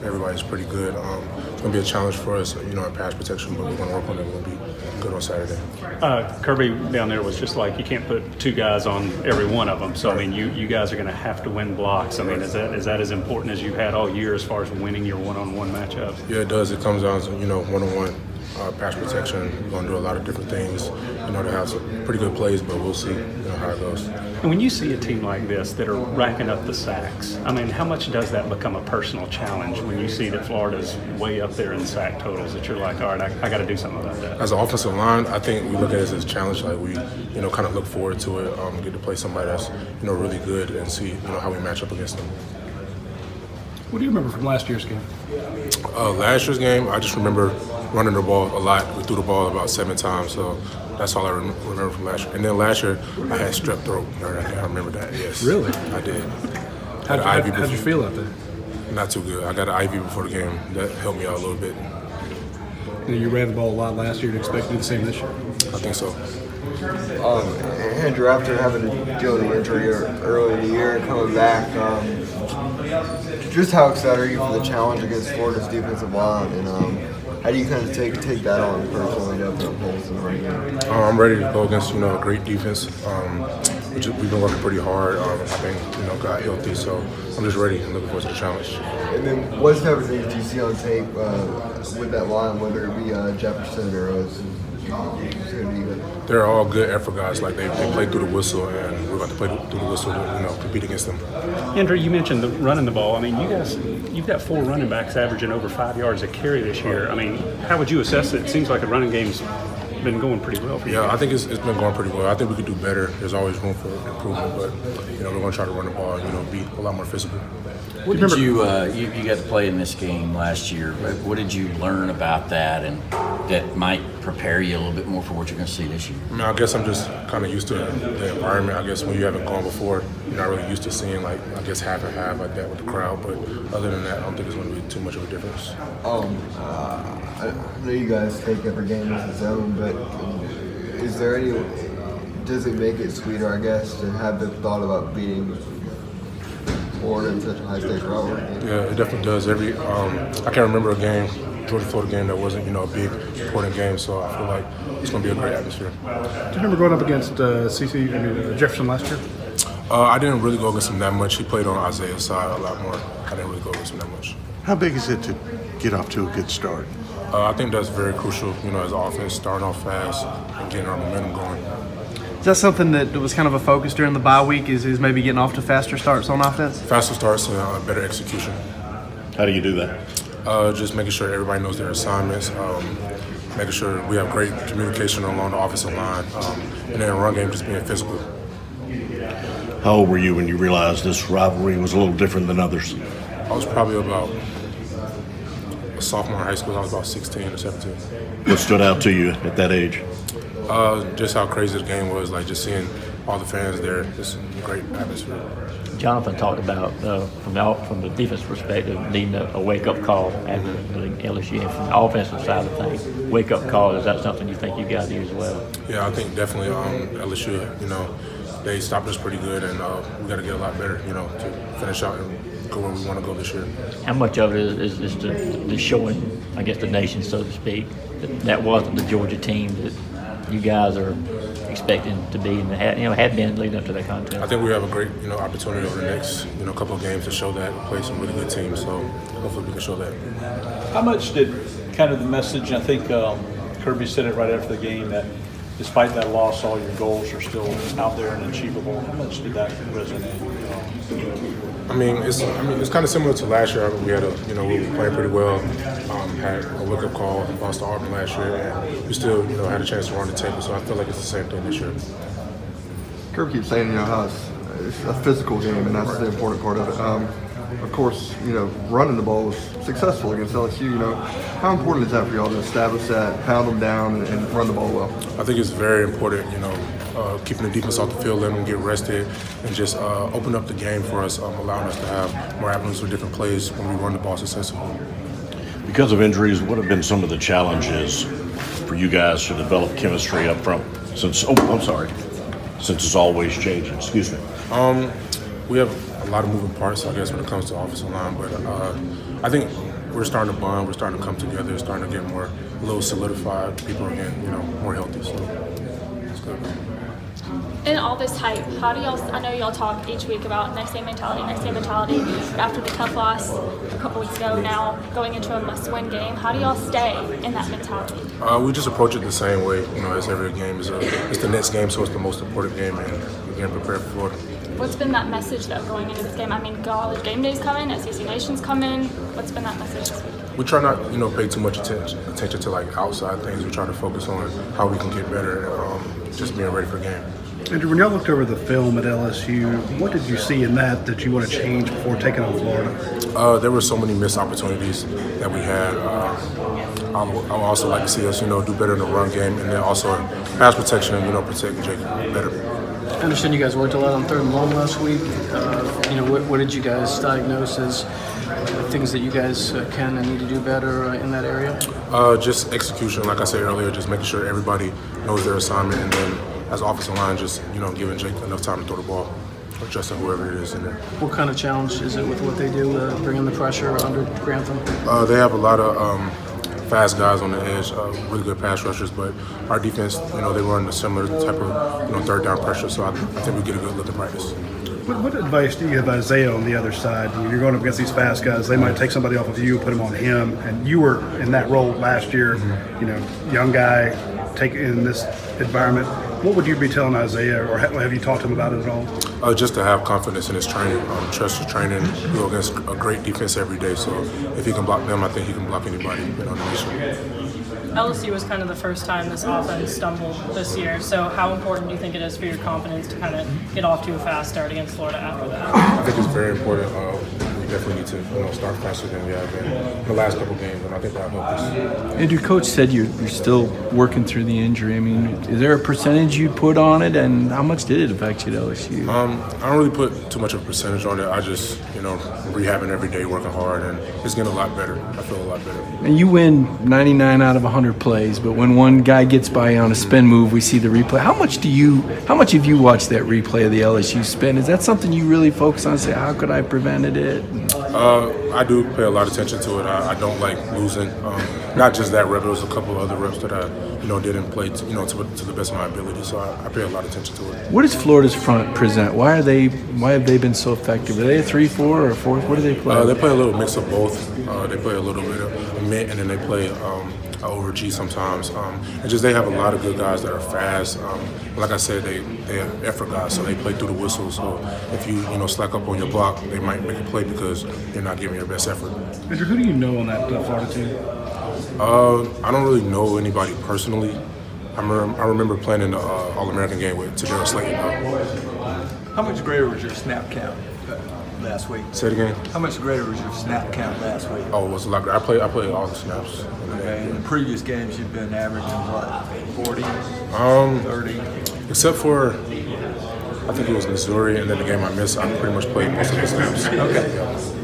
Everybody's pretty good. It's going to be a challenge for us, in pass protection, but we're going to work on it. We're going to be good on Saturday. Kirby down there was just like, you can't put two guys on every one of them. So, I mean, you guys are going to have to win blocks. I mean, is that as important as you've had all year as far as winning your one-on-one matchups? Yeah, it does. It comes down to, one-on-one pass protection. We're going to do a lot of different things. They have some pretty good plays, but we'll see, how it goes. And when you see a team like this that are racking up the sacks, I mean, how much does that become a personal challenge when you see that Florida's way up there in sack totals that you're like, all right, I got to do something about that? As an offensive line, I think we look at it as a challenge. Like we, kind of look forward to it, get to play somebody that's, really good and see, how we match up against them. What do you remember from last year's game? Last year's game, I just remember running the ball a lot. We threw the ball about 7 times, so that's all I remember from last year. And then last year, I had strep throat. I remember that, yes. Really? I did. How'd you feel out there? Not too good. I got an IV before the game. That helped me out a little bit. You ran the ball a lot last year. Do you expect to do the same this year? I think so. Andrew, after having to deal with the injury early in the year and coming back, just how excited are you for the challenge against Florida's defensive line, and how do you kind of take that on personally to put holes in the running game? I'm ready to go against a great defense. We've been working pretty hard. I think got healthy, so I'm just ready and looking forward to the challenge. And then what type of things do you see on tape with that line, whether it be Jefferson or us? They're all good effort guys. Like they play through the whistle, and we're about to play through the whistle to compete against them. Andrew, you mentioned running the ball. I mean, you've got 4 running backs averaging over 5 yards a carry this year. I mean, how would you assess it? It seems like the running game's been going pretty well for you. Yeah, I think it's been going pretty well. I think we could do better. There's always room for improvement, but we're going to try to run the ball, be a lot more physical. What did you got to play in this game last year? What did you learn about that, and that might prepare you a little bit more for what you're going to see this year? I mean, I guess I'm just kind of used to the environment. I guess when you haven't gone before, you're not really used to seeing half and half like that with the crowd. But other than that, I don't think it's going to be too much of a difference. I know you guys take every game as its own, but does it make it sweeter, I guess, to have the thought about beating Florida in such a high-stakes rivalry? Yeah, it definitely does. I can't remember a game, Georgia-Florida game, that wasn't a big important game. So I feel like it's going to be a great atmosphere. Do you remember going up against Jefferson last year? I didn't really go against him that much. He played on Isaiah's side a lot more. I didn't really go against him that much. How big is it to get off to a good start? I think that's very crucial, as an offense, starting off fast and getting our momentum going. Is that something that was kind of a focus during the bye week, is maybe getting off to faster starts on offense? Faster starts and better execution. How do you do that? Just making sure everybody knows their assignments, making sure we have great communication along the offensive line, and then run game just being physical. How old were you when you realized this rivalry was a little different than others? I was probably about a sophomore in high school. I was about 16 or 17. What stood out to you at that age? Just how crazy the game was, just seeing all the fans there. Just great atmosphere. Jonathan talked about, from the defense perspective, needing a wake-up call after the LSU, and from the offensive side of things, wake-up call. Is that something you think you guys do as well? Yeah, I think definitely LSU, they stopped us pretty good, and we got to get a lot better, to finish out and go where we want to go this year. How much of it is the showing, I guess, the nation, so to speak, that wasn't the Georgia team that you guys are expecting to be and had been leading up to that contest? I think we have a great opportunity over the next couple of games to show that, play some really good teams. So hopefully we can show that. How much did kind of the message? I think Kirby said it right after the game that despite that loss, all your goals are still out there and achievable. How much did that resonate? I mean, it's kind of similar to last year. We had we were playing pretty well. Had a wake-up call, lost to Auburn last year, and we still, had a chance to run the table. So I feel like it's the same thing this year. Kirby keeps saying, how it's a physical game, and that's the important part of it. Of course, running the ball was successful against LSU. How important is that for y'all to establish that, pound them down, and run the ball well? I think it's very important, keeping the defense off the field, letting them get rested, and just open up the game for us, allowing us to have more avenues for different plays when we run the ball successfully. Because of injuries, what have been some of the challenges for you guys to develop chemistry up front? Since it's always changing. Excuse me. We have a lot of moving parts, I guess, when it comes to offensive line, but I think we're starting to bond. We're starting to come together. Starting to get more a little solidified. People are getting more healthy. So it's good. In all this hype, how do y'all? I know y'all talk each week about next game mentality. But after the tough loss a couple weeks ago, now going into a must-win game, how do y'all stay in that mentality? We just approach it the same way. As every game is it's the next game, so it's the most important game, and we're getting prepared for Florida. What's been that message though going into this game? I mean, College Game Day's coming, SEC Nation's coming. What's been that message this week? We try not, pay too much attention to like outside things. We try to focus on how we can get better and just being ready for the game. Andrew, when y'all looked over the film at LSU, what did you see in that you want to change before taking on Florida? There were so many missed opportunities that we had. I would also like to see us, do better in the run game, and then also pass protection, protect Jake better. I understand you guys worked a lot on 3rd and long last week. What did you guys diagnose as things that you guys can and need to do better in that area? Just execution, like I said earlier, just making sure everybody knows their assignment, and then as offensive line, just giving Jake enough time to throw the ball, or Justin, whoever it is in there. What kind of challenge is it with what they do, bringing the pressure under Grantham? They have a lot of fast guys on the edge, really good pass rushers, but our defense, they run a similar type of 3rd down pressure, so I think we get a good look at practice. What advice do you give Isaiah on the other side? You're going up against these fast guys. They might take somebody off of you, put him on him, and you were in that role last year. Young guy, take in this environment. What would you be telling Isaiah, or have you talked to him about it at all? Just to have confidence in his training, trust his training. We go against a great defense every day, so if he can block them, I think he can block anybody in the nation. LSU was kind of the first time this offense stumbled this year, so how important do you think it is for your confidence to kind of get off to a fast start against Florida after that? I think it's very important. We definitely need to start faster than we have been in the last couple games, and I think that'll help us. And your coach said you're still working through the injury. I mean, is there a percentage you put on it, and how much did it affect you at LSU? I don't really put too much of a percentage on it. I just, rehabbing every day, working hard, and it's getting a lot better. I feel a lot better. And you win 99 out of 100 plays, but when one guy gets by on a spin move, we see the replay. How much have you watched that replay of the LSU spin? Is that something you really focus on? Say, how could I have prevented it? I do pay a lot of attention to it. I don't like losing. Not just that rep, there was a couple of other reps that I, didn't play, to the best of my ability. So I pay a lot of attention to it. What does Florida's front present? Why have they been so effective? Are they a 3-4 or a 4? What do they play? They play a little mix of both. They play a little bit of mid, and then they play over G sometimes. And just they have a lot of good guys that are fast. Like I said, they have effort guys, so they play through the whistle. So if you slack up on your block, they might make a play because you're not giving your best effort. Andrew, who do you know on that Florida team? I don't really know anybody personally. I remember playing in the All-American game with Tadarius Slayton. How much greater was your snap count last week? Say it again. How much greater was your snap count last week? Oh, it was a lot greater. I played all the snaps. Okay. In the previous games, you've been averaging what, 40, 30? Except for, I think it was Missouri, and then the game I missed, I pretty much played most of the snaps. Okay.